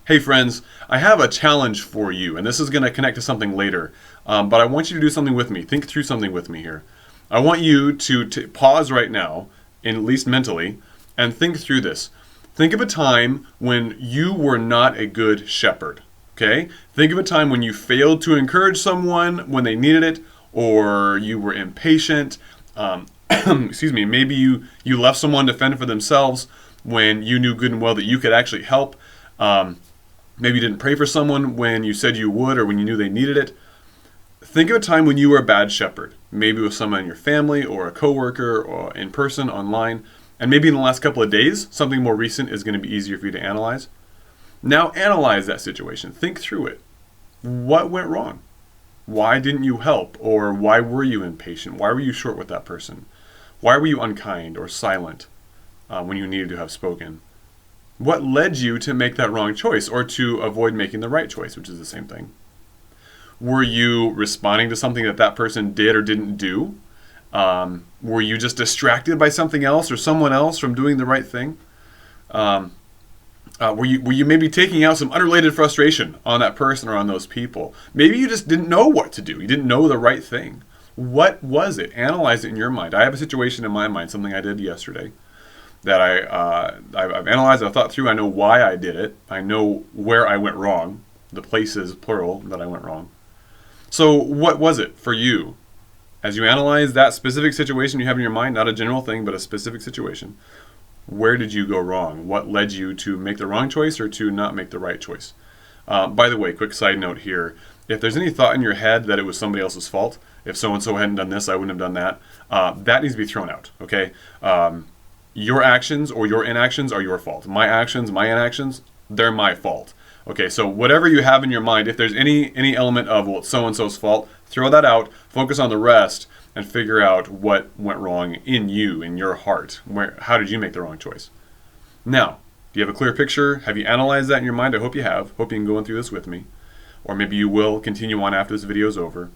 Hey friends, I have a challenge for you, and this is going to connect to something later, but I want you to do something with me. Think through something with me here. I want you to pause right now, at least mentally, and think through this. Think of a time when you were not a good shepherd, okay? Think of a time when you failed to encourage someone when they needed it, or you were impatient. Excuse me, maybe you left someone to fend for themselves when you knew good and well that you could actually help. Maybe you didn't pray for someone when you said you would or when you knew they needed it. Think of a time when you were a bad shepherd, maybe with someone in your family or a coworker or in person, online, and maybe in the last couple of days, something more recent is going to be easier for you to analyze. Now analyze that situation. Think through it. What went wrong? Why didn't you help? Or why were you impatient? Why were you short with that person? Why were you unkind or silent when you needed to have spoken? What led you to make that wrong choice or to avoid making the right choice, which is the same thing? Were you responding to something that person did or didn't do? Were you just distracted by something else or someone else from doing the right thing? Were you maybe taking out some unrelated frustration on that person or on those people? Maybe you just didn't know what to do. You didn't know the right thing. What was it? Analyze it in your mind. I have a situation in my mind, something I did yesterday, that I've analyzed, I've thought through, I know why I did it, I know where I went wrong, the places, plural, that I went wrong. So what was it for you? As you analyze that specific situation you have in your mind, not a general thing, but a specific situation, where did you go wrong? What led you to make the wrong choice or to not make the right choice? By the way, quick side note here, if there's any thought in your head that it was somebody else's fault, if so-and-so hadn't done this, I wouldn't have done that, that needs to be thrown out, okay? Your actions or your inactions are your fault. My actions, my inactions, they're my fault. Okay, so whatever you have in your mind, if there's any element of, well, it's so-and-so's fault, throw that out, focus on the rest, and figure out what went wrong in you, in your heart. How did you make the wrong choice? Now, do you have a clear picture? Have you analyzed that in your mind? I hope you have. Hope you can go through this with me. Or maybe you will continue on after this video is over.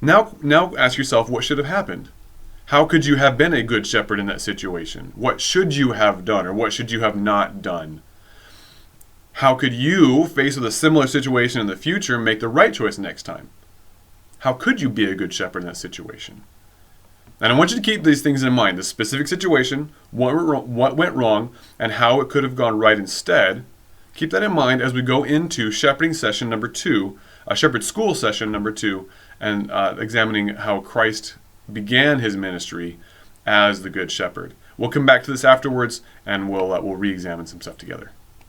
Now ask yourself, what should have happened? How could you have been a good shepherd in that situation? What should you have done or what should you have not done? How could you, faced with a similar situation in the future, make the right choice next time? How could you be a good shepherd in that situation? And I want you to keep these things in mind, the specific situation, what went wrong, and how it could have gone right instead. Keep that in mind as we go into shepherding session number 2, shepherd school session number 2, and examining how Christ began his ministry as the good shepherd. We'll come back to this afterwards, and we'll re-examine some stuff together.